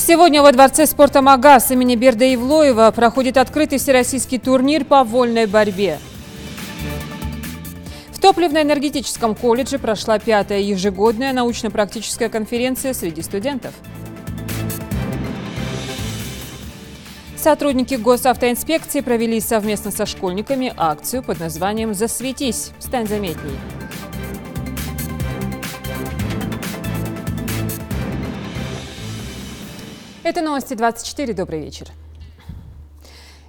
Сегодня во Дворце спорта «Магаз» имени Берда Евлоева проходит открытый всероссийский турнир по вольной борьбе. В топливно-энергетическом колледже прошла 5-я ежегодная научно-практическая конференция среди студентов. Сотрудники госавтоинспекции провели совместно со школьниками акцию под названием «Засветись! Стань заметней!». Это новости 24. Добрый вечер.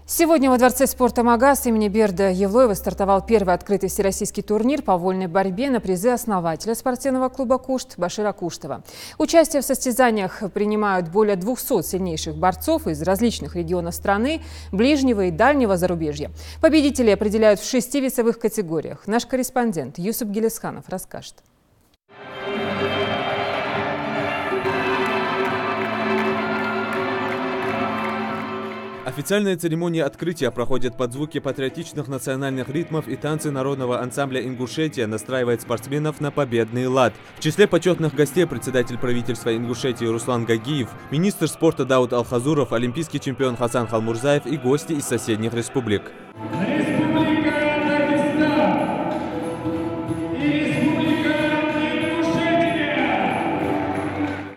Сегодня во Дворце спорта «Магаз» имени Берда Евлоева стартовал первый открытый всероссийский турнир по вольной борьбе на призы основателя спортивного клуба «Кушт» Башира Куштова. Участие в состязаниях принимают более 200 сильнейших борцов из различных регионов страны, ближнего и дальнего зарубежья. Победители определяют в 6 весовых категориях. Наш корреспондент Юсуп Гелесханов расскажет. Официальная церемония открытия проходит под звуки патриотичных национальных ритмов, и танцы народного ансамбля «Ингушетия» настраивает спортсменов на победный лад. В числе почетных гостей председатель правительства Ингушетии Руслан Гагиев, министр спорта Дауд Алхазуров, олимпийский чемпион Хасан Халмурзаев и гости из соседних республик.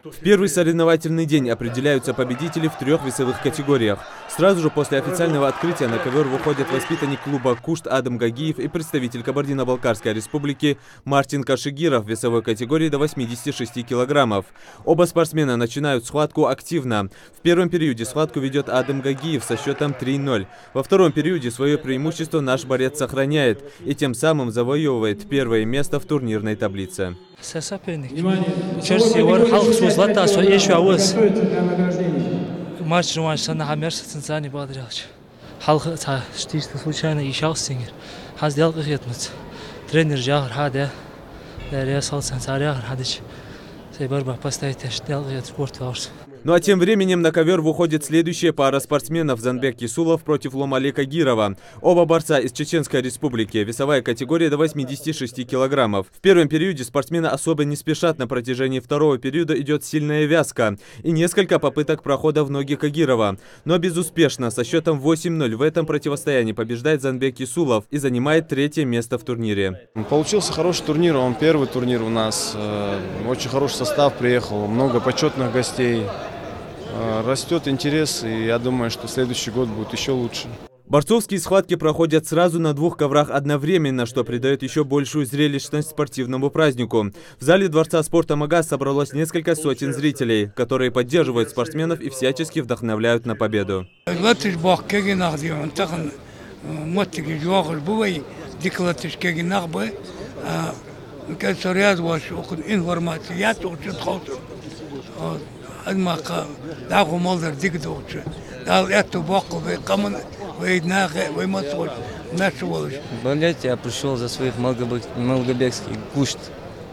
В первый соревновательный день определяются победители в 3 весовых категориях. Сразу же после официального открытия на ковер выходят воспитанник клуба «Кушт» Адам Гагиев и представитель Кабардино-Балкарской республики Мартин Кашигиров в весовой категории до 86 килограммов. Оба спортсмена начинают схватку активно. В первом периоде схватку ведет Адам Гагиев со счетом 3-0. Во втором периоде свое преимущество наш борец сохраняет и тем самым завоевывает первое место в турнирной таблице. Матч на центральный Бадрилович. Халк штишты случайно ищал сингер. Хаздел гетмец. Тренер жагр хаде. Реасал центральный хадич. Сейбарба поставить штел гет спорт варс. Ну а тем временем на ковер выходит следующая пара спортсменов: Занбек Исулов против Ломалека Гирова. Оба борца из Чеченской республики, весовая категория до 86 килограммов. В первом периоде спортсмены особо не спешат, на протяжении второго периода идет сильная вязка и несколько попыток прохода в ноги Кагирова. Но безуспешно, со счетом 8-0 в этом противостоянии побеждает Занбек Исулов и занимает 3-е место в турнире. Получился хороший турнир, он первый турнир у нас. Очень хороший состав приехал, много почетных гостей. Растет интерес, и я думаю, что следующий год будет еще лучше. Борцовские схватки проходят сразу на 2 коврах одновременно, что придает еще большую зрелищность спортивному празднику. В зале Дворца спорта «Магаз» собралось несколько сотен зрителей, которые поддерживают спортсменов и всячески вдохновляют на победу. Болеть я пришел за своих малгобекских Кушт.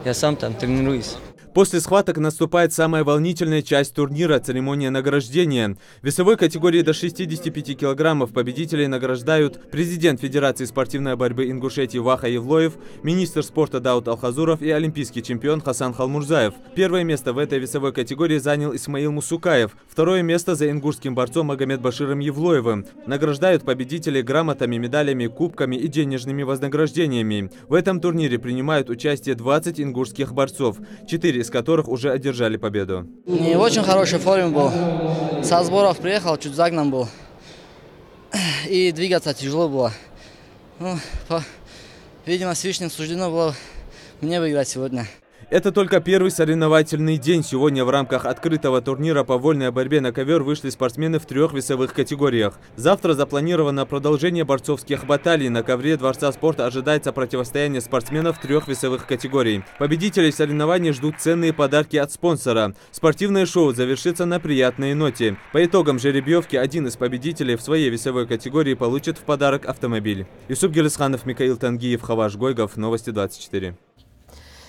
Я сам там тренируюсь. После схваток наступает самая волнительная часть турнира – церемония награждения. В весовой категории до 65 килограммов победителей награждают президент Федерации спортивной борьбы Ингушетии Ваха Евлоев, министр спорта Дауд Алхазуров и олимпийский чемпион Хасан Халмурзаев. Первое место в этой весовой категории занял Исмаил Мусукаев. Второе место за ингушским борцом Магомед Баширом Евлоевым. Награждают победителей грамотами, медалями, кубками и денежными вознаграждениями. В этом турнире принимают участие 20 ингушских борцов, 4 из которых уже одержали победу. Не очень хороший форме был. Со сборов приехал, чуть загнан был. И двигаться тяжело было. Ну, видимо, Всевышним суждено было мне выиграть сегодня. Это только первый соревновательный день. Сегодня в рамках открытого турнира по вольной борьбе на ковер вышли спортсмены в 3 весовых категориях. Завтра запланировано продолжение борцовских баталий. На ковре Дворца спорта ожидается противостояние спортсменов 3 весовых категорий. Победителей соревнований ждут ценные подарки от спонсора. Спортивное шоу завершится на приятной ноте. По итогам жеребьевки один из победителей в своей весовой категории получит в подарок автомобиль. Юсуп Гелесханов, Микаил Тангиев, Хаваш Гойгов. Новости 24.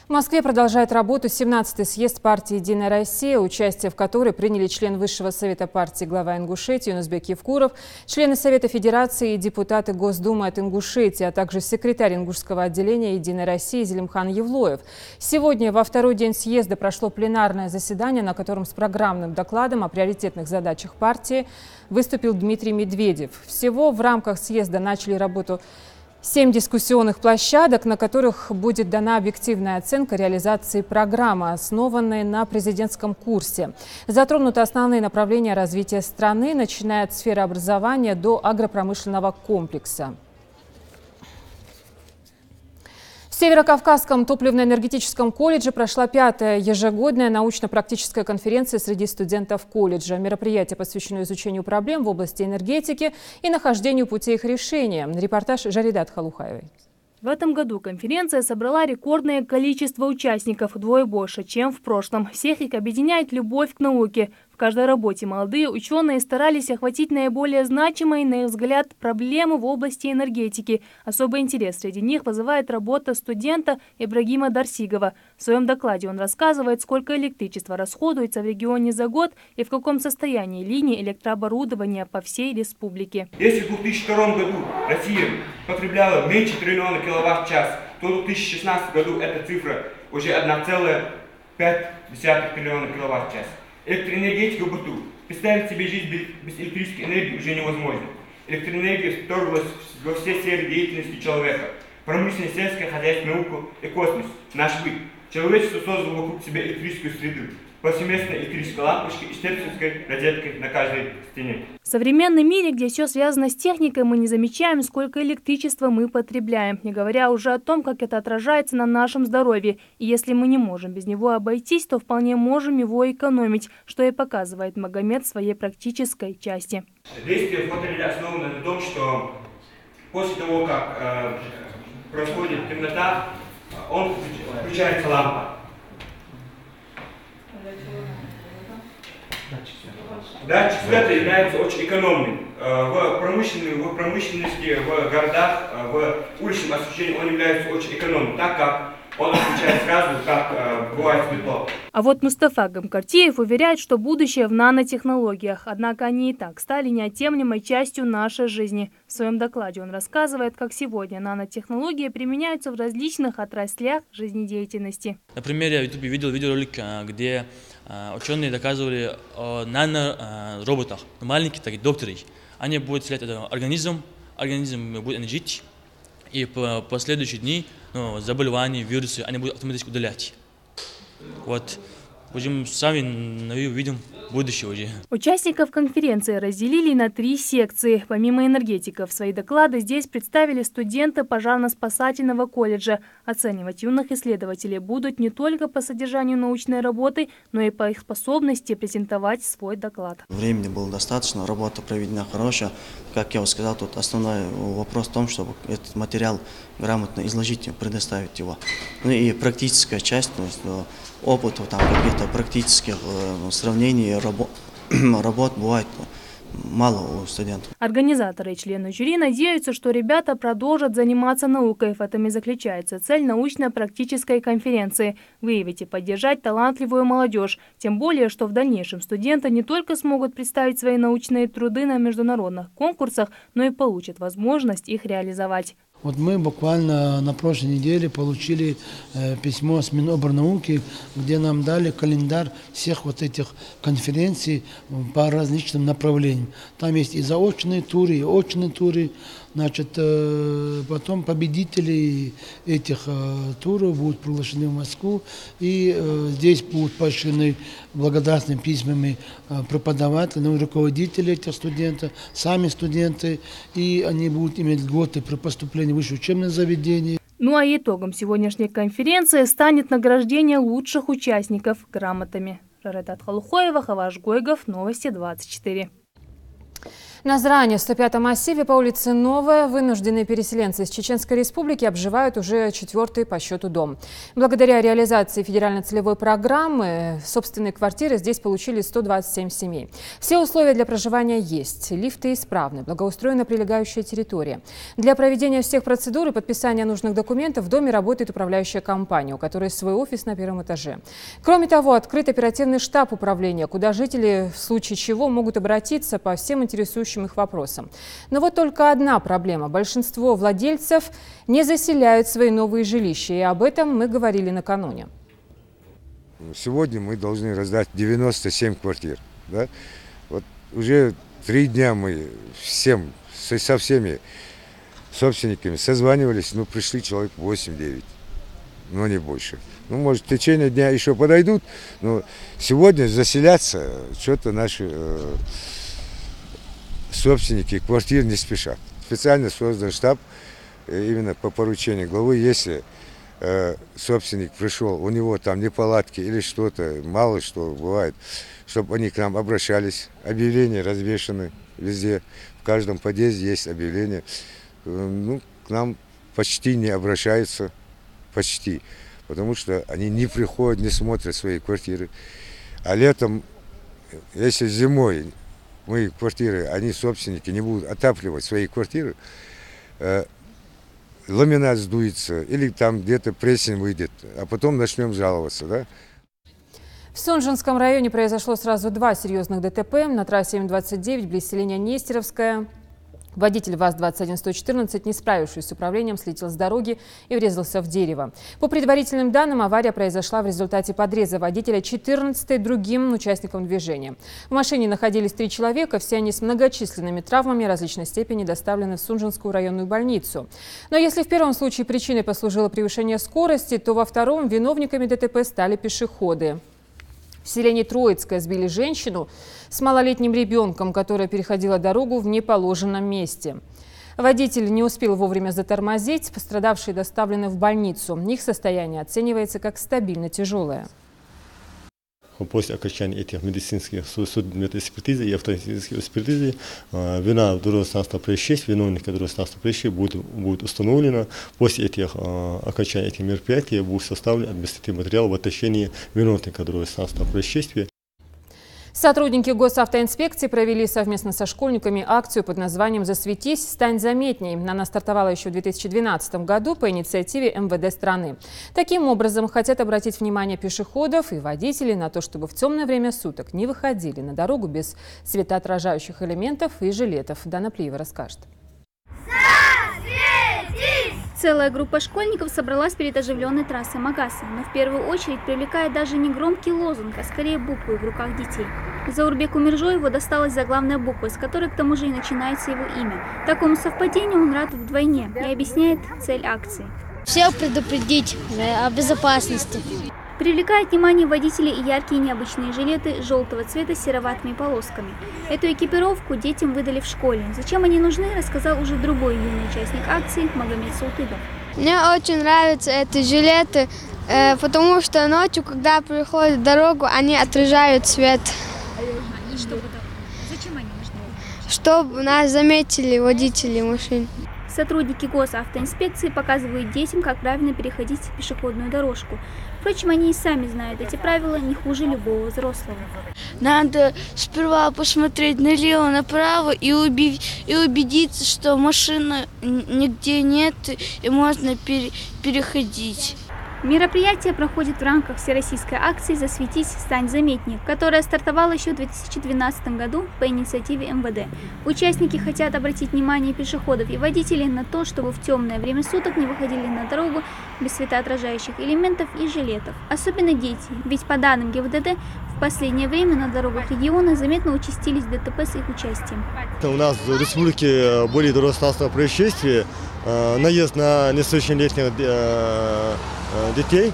В Москве продолжает работу 17-й съезд партии «Единая Россия», участие в которой приняли член Высшего совета партии, глава Ингушетии Юнусбек Евкуров, члены Совета Федерации и депутаты Госдумы от Ингушетии, а также секретарь ингушского отделения «Единой России» Зелимхан Евлоев. Сегодня, во второй день съезда, прошло пленарное заседание, на котором с программным докладом о приоритетных задачах партии выступил Дмитрий Медведев. Всего в рамках съезда начали работу 7 дискуссионных площадок, на которых будет дана объективная оценка реализации программы, основанной на президентском курсе. Затронуты основные направления развития страны, начиная от сферы образования до агропромышленного комплекса. В Северокавказском топливно-энергетическом колледже прошла 5-я ежегодная научно-практическая конференция среди студентов колледжа. Мероприятие посвящено изучению проблем в области энергетики и нахождению путей их решения. Репортаж Жаридат Халухаевой. В этом году конференция собрала рекордное количество участников, вдвое больше, чем в прошлом. Всех их объединяет любовь к науке. В каждой работе молодые ученые старались охватить наиболее значимые, на их взгляд, проблемы в области энергетики. Особый интерес среди них вызывает работа студента Ибрагима Дарсигова. В своем докладе он рассказывает, сколько электричества расходуется в регионе за год и в каком состоянии линии электрооборудования по всей республике. Если в 2002 году Россия потребляла меньше триллиона киловатт-час, то в 2016 году эта цифра уже 1,5 триллиона киловатт-час. Электроэнергетика в быту. Представить себе жизнь без электрической энергии уже невозможно. Электроэнергия вторглась во все сферы деятельности человека. Промышленность, сельское хозяйство, науку и космос. Наш быт. Человечество создало вокруг себя электрическую среду. Повсеместная электрическая лампочка и штепсельской розеткой на каждой стене. В современном мире, где все связано с техникой, мы не замечаем, сколько электричества мы потребляем, не говоря уже о том, как это отражается на нашем здоровье. И если мы не можем без него обойтись, то вполне можем его экономить, что и показывает Магомед в своей практической части. Действие фотоэлектроэнергии основано на том, что после того, как происходит темнота, включается лампа. Датчик света является очень экономным. В промышленности, в городах, в уличном освещении он является очень экономным, так как он отключает сразу, как бывает светло. А вот Мустафа Гамкартиев уверяет, что будущее в нанотехнологиях. Однако они и так стали неотъемлемой частью нашей жизни. В своем докладе он рассказывает, как сегодня нанотехнологии применяются в различных отраслях жизнедеятельности. Например, я в YouTube видел видеоролик, где ученые доказывали о нанороботах, маленькие такие докторы. Они будут исследовать организм будет жить, и по последующие дни заболевания, вирусы, они будут автоматически удалять. Вот, будем сами увидим будущее уже. Участников конференции разделили на 3 секции. Помимо энергетиков, свои доклады здесь представили студенты пожарно-спасательного колледжа. Оценивать юных исследователей будут не только по содержанию научной работы, но и по их способности презентовать свой доклад. Времени было достаточно, работа проведена хорошая. Как я уже сказал, тут основной вопрос в том, чтобы этот материал грамотно изложить, предоставить его. Ну и практическая часть, то есть опыта, там каких-то практических сравнений работ бывает мало у студентов. Организаторы и члены жюри надеются, что ребята продолжат заниматься наукой. В этом и заключается цель научно-практической конференции – выявить и поддержать талантливую молодежь. Тем более, что в дальнейшем студенты не только смогут представить свои научные труды на международных конкурсах, но и получат возможность их реализовать. Вот мы буквально на прошлой неделе получили письмо с Миноборнауки, где нам дали календарь всех вот этих конференций по различным направлениям. Там есть и заочные туры, и очные туры. Значит, потом победители этих туров будут приглашены в Москву, и здесь будут поощрены благодарственными письмами преподаватели, руководители этих студентов, сами студенты, и они будут иметь льготы при поступлении в высшее учебное заведение. Ну а итогом сегодняшней конференции станет награждение лучших участников грамотами. Жаридат Халухаева, Хаваш Гойгов, Новости 24. На Зране, в 105-м массиве по улице Новая, вынужденные переселенцы из Чеченской Республики обживают уже 4-й по счету дом. Благодаря реализации федерально-целевой программы собственные квартиры здесь получили 127 семей. Все условия для проживания есть. Лифты исправны, благоустроена прилегающая территория. Для проведения всех процедур и подписания нужных документов в доме работает управляющая компания, у которой свой офис на 1-м этаже. Кроме того, открыт оперативный штаб управления, куда жители в случае чего могут обратиться по всем интересующим их вопросам. Но вот только одна проблема. Большинство владельцев не заселяют свои новые жилища. И об этом мы говорили накануне. Сегодня мы должны раздать 97 квартир. Да? Вот уже 3 дня мы со всеми собственниками созванивались, но пришли человек 8-9, но не больше. Ну, может, в течение дня еще подойдут, но сегодня заселяться что-то наши собственники квартир не спешат. Специально создан штаб именно по поручению главы. Если собственник пришел, у него там неполадки или что-то, мало что бывает, чтобы они к нам обращались. Объявления развешаны везде, в каждом подъезде есть объявление. Ну, к нам почти не обращаются, почти, потому что они не приходят, не смотрят свои квартиры. А летом, если зимой мои квартиры, они, собственники, не будут отапливать свои квартиры, ламинат сдуется или там где-то плесень выйдет, а потом начнем жаловаться, да? В Сунжинском районе произошло сразу 2 серьезных ДТП. На трассе М-29 близ селения Нестеровское водитель ВАЗ-21114, не справившись с управлением, слетел с дороги и врезался в дерево. По предварительным данным, авария произошла в результате подреза водителя 14-й другим участникам движения. В машине находились 3 человека, все они с многочисленными травмами различной степени доставлены в Сунжинскую районную больницу. Но если в первом случае причиной послужило превышение скорости, то во втором виновниками ДТП стали пешеходы. В селении Троицкое сбили женщину с малолетним ребенком, которая переходила дорогу в неположенном месте. Водитель не успел вовремя затормозить, пострадавшие доставлены в больницу. Их состояние оценивается как стабильно тяжелое. После окончания этих медицинских судмедэкспертизы и автоматической экспертизы вина в дорожно-транспортном происшествии, виновника дорожно-транспортного происшествия будет установлена. После окончания этих мероприятий будет составлен административный материал в отношении виновника дорожно-транспортного происшествия. Сотрудники госавтоинспекции провели совместно со школьниками акцию под названием «Засветись, стань заметней». Она стартовала еще в 2012 году по инициативе МВД страны. Таким образом, хотят обратить внимание пешеходов и водителей на то, чтобы в темное время суток не выходили на дорогу без светоотражающих элементов и жилетов. Дана Плиева расскажет. Целая группа школьников собралась перед оживленной трассой Магасы, но в первую очередь привлекает даже не громкий лозунг, а скорее буквы в руках детей. Заурбеку Миржоеву досталась заглавная буква, с которой к тому же и начинается его имя. Такому совпадению он рад вдвойне и объясняет цель акции. Всех предупредить о безопасности. Привлекает внимание водителей и яркие необычные жилеты желтого цвета с сероватыми полосками. Эту экипировку детям выдали в школе. Зачем они нужны, рассказал уже другой юный участник акции Магомед Султыгов. Мне очень нравятся эти жилеты, потому что ночью, когда приходят дорогу, они отражают свет. И что потом? Зачем они нужны? Чтобы нас заметили водители машин. Сотрудники госавтоинспекции показывают детям, как правильно переходить пешеходную дорожку. Впрочем, они и сами знают эти правила не хуже любого взрослого. Надо сперва посмотреть налево, направо и убедиться, что машины нигде нет и можно переходить. Мероприятие проходит в рамках всероссийской акции «Засветись, стань заметней», которая стартовала еще в 2012 году по инициативе МВД. Участники хотят обратить внимание пешеходов и водителей на то, чтобы в темное время суток не выходили на дорогу без светоотражающих элементов и жилетов. Особенно дети, ведь по данным ГИБДД в последнее время на дорогах региона заметно участились ДТП с их участием. У нас в республике были дорожно-транспортные происшествия, наезд на несовершеннолетних детей,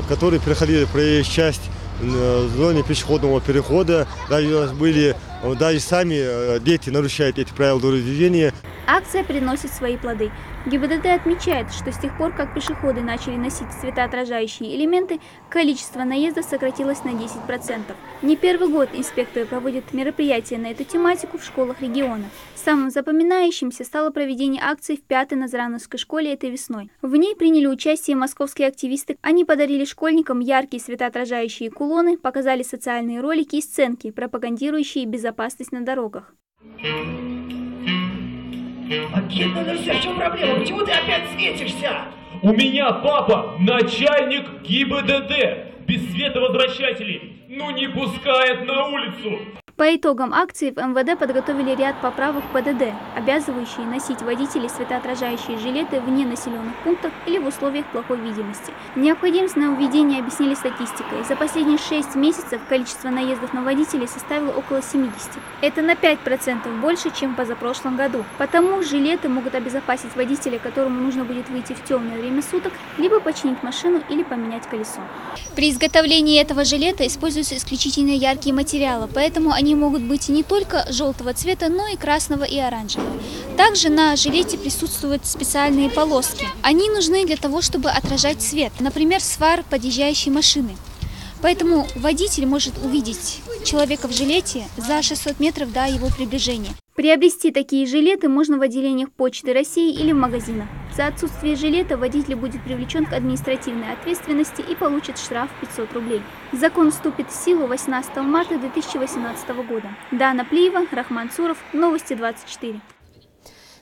которые переходили проезжую часть в зоне пешеходного перехода. Даже у нас были даже сами дети нарушают эти правила дорожного движения. Акция приносит свои плоды. ГИБДД отмечает, что с тех пор, как пешеходы начали носить светоотражающие элементы, количество наездов сократилось на 10%. Не первый год инспекторы проводят мероприятия на эту тематику в школах региона. Самым запоминающимся стало проведение акции в 5-й Назрановской школе этой весной. В ней приняли участие московские активисты. Они подарили школьникам яркие светоотражающие кулоны, показали социальные ролики и сценки, пропагандирующие безопасность на дорогах. Агент, в чем проблема? Почему ты опять светишься? У меня папа начальник ГИБДД. Без световозвращателей. Ну не пускает на улицу. По итогам акции в МВД подготовили ряд поправок в ПДД, обязывающие носить водителей светоотражающие жилеты вне населенных пунктов или в условиях плохой видимости. Необходимость нововведения объяснили статистикой. За последние 6 месяцев количество наездов на водителей составило около 70. Это на 5% больше, чем в позапрошлом году. Потому жилеты могут обезопасить водителя, которому нужно будет выйти в темное время суток, либо починить машину или поменять колесо. При изготовлении этого жилета используются исключительно яркие материалы, поэтому они могут быть не только желтого цвета, но и красного и оранжевого. Также на жилете присутствуют специальные полоски. Они нужны для того, чтобы отражать свет, например, с фар подъезжающей машины. Поэтому водитель может увидеть человека в жилете за 600 метров до его приближения. Приобрести такие жилеты можно в отделениях Почты России или в магазинах. За отсутствие жилета водитель будет привлечен к административной ответственности и получит штраф 500 рублей. Закон вступит в силу 18 марта 2018 года. Дана Плиева, Рахман Цуров, Новости 24.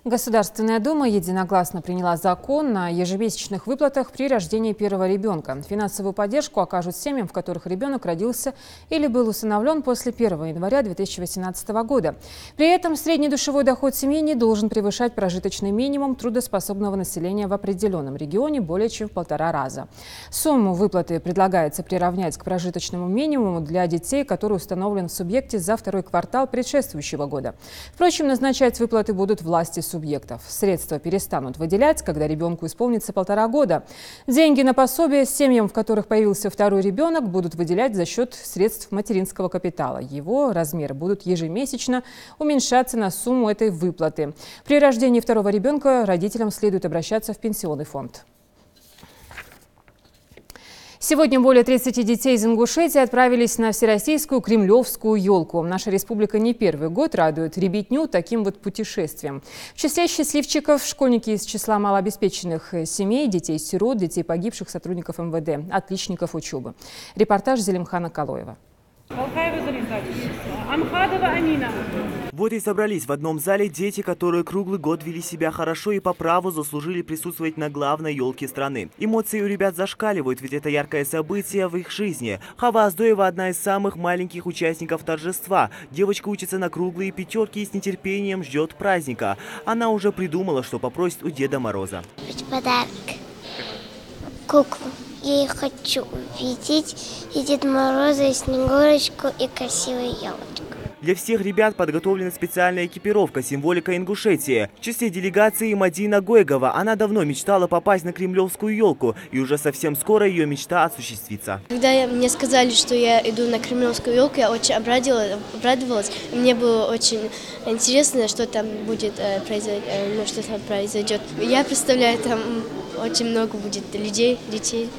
Государственная Дума единогласно приняла закон о ежемесячных выплатах при рождении первого ребенка. Финансовую поддержку окажут семьям, в которых ребенок родился или был усыновлен после 1 января 2018 года. При этом средний душевой доход семьи не должен превышать прожиточный минимум трудоспособного населения в определенном регионе более чем в 1,5 раза. Сумму выплаты предлагается приравнять к прожиточному минимуму для детей, который установлен в субъекте за второй квартал предшествующего года. Впрочем, назначать выплаты будут власти субъектов. Средства перестанут выделять, когда ребенку исполнится 1,5 года. Деньги на пособие семьям, в которых появился второй ребенок, будут выделять за счет средств материнского капитала. Его размеры будут ежемесячно уменьшаться на сумму этой выплаты. При рождении второго ребенка родителям следует обращаться в пенсионный фонд. Сегодня более 30 детей из Ингушетии отправились на всероссийскую кремлевскую елку. Наша республика не первый год радует ребятню таким вот путешествием. В числе счастливчиков школьники из числа малообеспеченных семей, детей-сирот, детей погибших сотрудников МВД, отличников учебы. Репортаж Зелимхана Калоева. Вот и собрались в одном зале дети, которые круглый год вели себя хорошо и по праву заслужили присутствовать на главной елке страны. Эмоции у ребят зашкаливают, ведь это яркое событие в их жизни. Хава Аздоева – одна из самых маленьких участников торжества. Девочка учится на круглые пятерки и с нетерпением ждет праздника. Она уже придумала, что попросит у Деда Мороза. Подарок. Куклу. Я их хочу увидеть, и Деда Мороза, и Снегурочку, и красивую елочку. Для всех ребят подготовлена специальная экипировка, символика Ингушетии. В числе делегации Мадина Гойгова. Она давно мечтала попасть на кремлевскую елку, и уже совсем скоро ее мечта осуществится. Когда мне сказали, что я иду на кремлевскую елку, я очень обрадовалась. Мне было очень интересно, что там будет произойдет. Я представляю, там очень много будет людей, детей.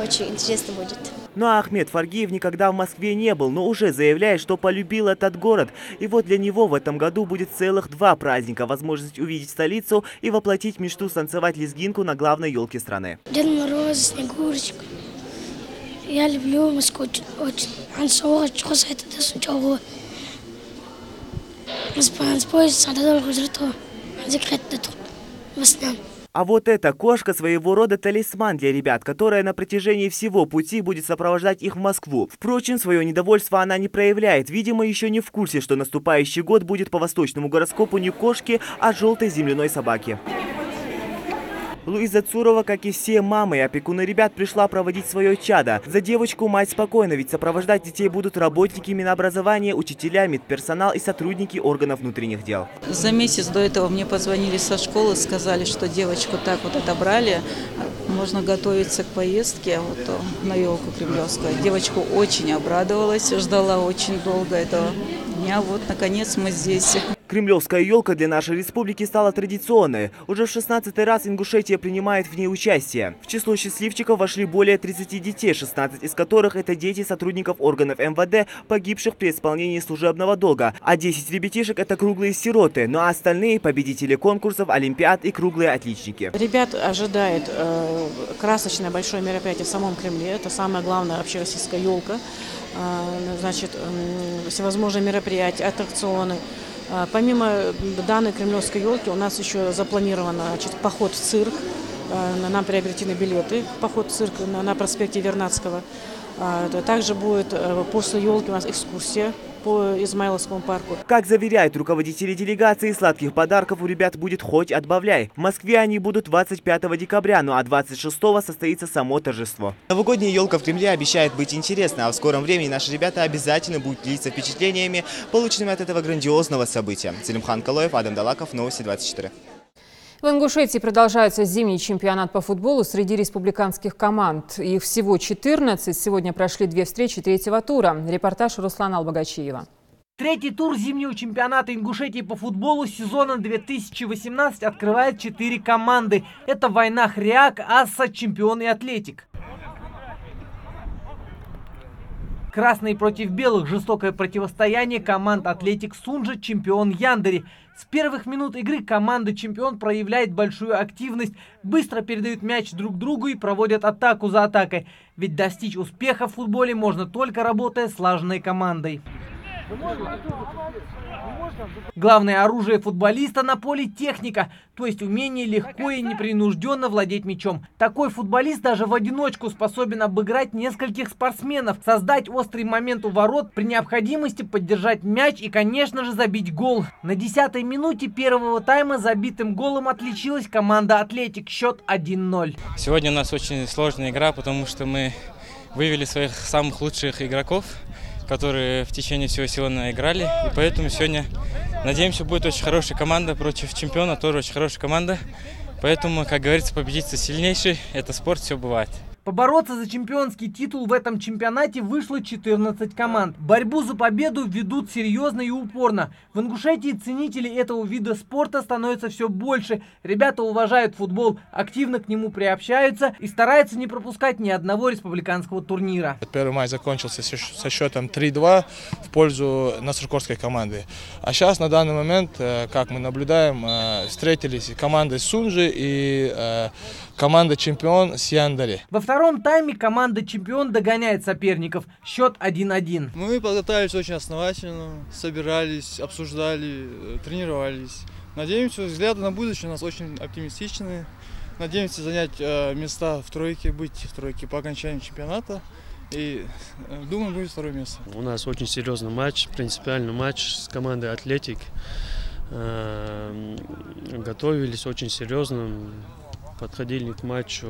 Очень интересно будет. Ну а Ахмед Фаргиев никогда в Москве не был, но уже заявляет, что полюбил этот город. И вот для него в этом году будет целых 2 праздника. Возможность увидеть столицу и воплотить мечту станцевать лезгинку на главной елке страны. Дед Мороз, Снегурочка. Я люблю Москву очень. А вот эта кошка своего рода талисман для ребят, которая на протяжении всего пути будет сопровождать их в Москву. Впрочем, свое недовольство она не проявляет. Видимо, еще не в курсе, что наступающий год будет по восточному гороскопу не кошки, а желтой земляной собаки. Луиза Цурова, как и все мамы и опекуны ребят, пришла проводить свое чадо. За девочку мать спокойна, ведь сопровождать детей будут работники Минобразования, учителя, медперсонал и сотрудники органов внутренних дел. За месяц до этого мне позвонили со школы, сказали, что девочку так вот отобрали. можно готовиться к поездке на елку кремлевскую. Девочка очень обрадовалась, ждала очень долго этого дня. Вот, наконец, мы здесь. Кремлевская елка для нашей республики стала традиционной. Уже в 16-й раз Ингушетия принимает в ней участие. В число счастливчиков вошли более 30 детей, 16 из которых это дети сотрудников органов МВД, погибших при исполнении служебного долга. А 10 ребятишек это круглые сироты, ну а остальные победители конкурсов, олимпиад и круглые отличники. Ребят ожидает красочное большое мероприятие в самом Кремле. Это самая главная общероссийская елка. Значит, всевозможные мероприятия, аттракционы. Помимо данной кремлевской елки у нас еще запланирован поход в цирк. Нам приобретены билеты в поход в цирк на проспекте Вернадского. Также будет после елки у нас экскурсия по Измайловскому парку. Как заверяют руководители делегации, сладких подарков у ребят будет хоть отбавляй. В Москве они будут 25 декабря, ну а 26-го состоится само торжество. Новогодняя елка в Кремле обещает быть интересной, а в скором времени наши ребята обязательно будут делиться впечатлениями, полученными от этого грандиозного события. Селимхан Калоев, Адам Далаков, Новости 24. В Ингушетии продолжается зимний чемпионат по футболу среди республиканских команд. Их всего 14. Сегодня прошли 2 встречи 3-го тура. Репортаж Руслана Албагачиева. Третий тур зимнего чемпионата Ингушетии по футболу сезона 2018 открывает 4 команды. Это Вайнах Реак, Асса, Чемпион и Атлетик. Красные против белых. Жестокое противостояние команд Атлетик Сунжа, Чемпион Яндери. С первых минут игры команда Чемпион проявляет большую активность, быстро передают мяч друг другу и проводят атаку за атакой. Ведь достичь успеха в футболе можно только работая слаженной командой. Главное оружие футболиста на поле – техника, то есть умение легко и непринужденно владеть мячом. Такой футболист даже в одиночку способен обыграть нескольких спортсменов, создать острый момент у ворот, при необходимости поддержать мяч и, конечно же, забить гол. На 10-й минуте первого тайма забитым голом отличилась команда «Атлетик». Счет 1-0. Сегодня у нас очень сложная игра, потому что мы вывели своих самых лучших игроков, которые в течение всего сезона играли. И поэтому сегодня, надеемся, будет очень хорошая команда против Чемпиона, тоже очень хорошая команда. Поэтому, как говорится, победить сильнейший – это спорт, все бывает. Побороться за чемпионский титул в этом чемпионате вышло 14 команд. Борьбу за победу ведут серьезно и упорно. В Ингушетии ценителей этого вида спорта становится все больше. Ребята уважают футбол, активно к нему приобщаются и стараются не пропускать ни одного республиканского турнира. Первый матч закончился со счетом 3-2 в пользу Насыркорской команды. А сейчас на данный момент, как мы наблюдаем, встретились команды Сунжи и команда Чемпион с Яндери. Во втором тайме команда Чемпион догоняет соперников. Счет 1-1. Мы подготовились очень основательно, собирались, обсуждали, тренировались. Надеемся, взгляды на будущее у нас очень оптимистичные. Надеемся занять места в тройке, быть в тройке по окончанию чемпионата. И думаю, будет второе место. У нас очень серьезный матч, принципиальный матч с командой «Атлетик». Готовились очень серьезно. Подходили к матчу,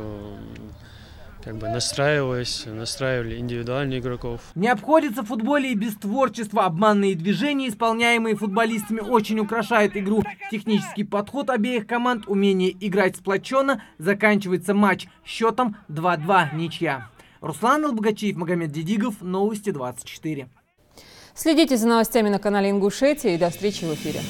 настраивали индивидуальных игроков. Не обходится в футболе и без творчества. Обманные движения, исполняемые футболистами, очень украшают игру. Технический подход обеих команд, умение играть сплоченно, заканчивается матч счетом 2-2, ничья. Руслан Албагачиев, Магомед Дидигов, Новости 24. Следите за новостями на канале Ингушетия и до встречи в эфире.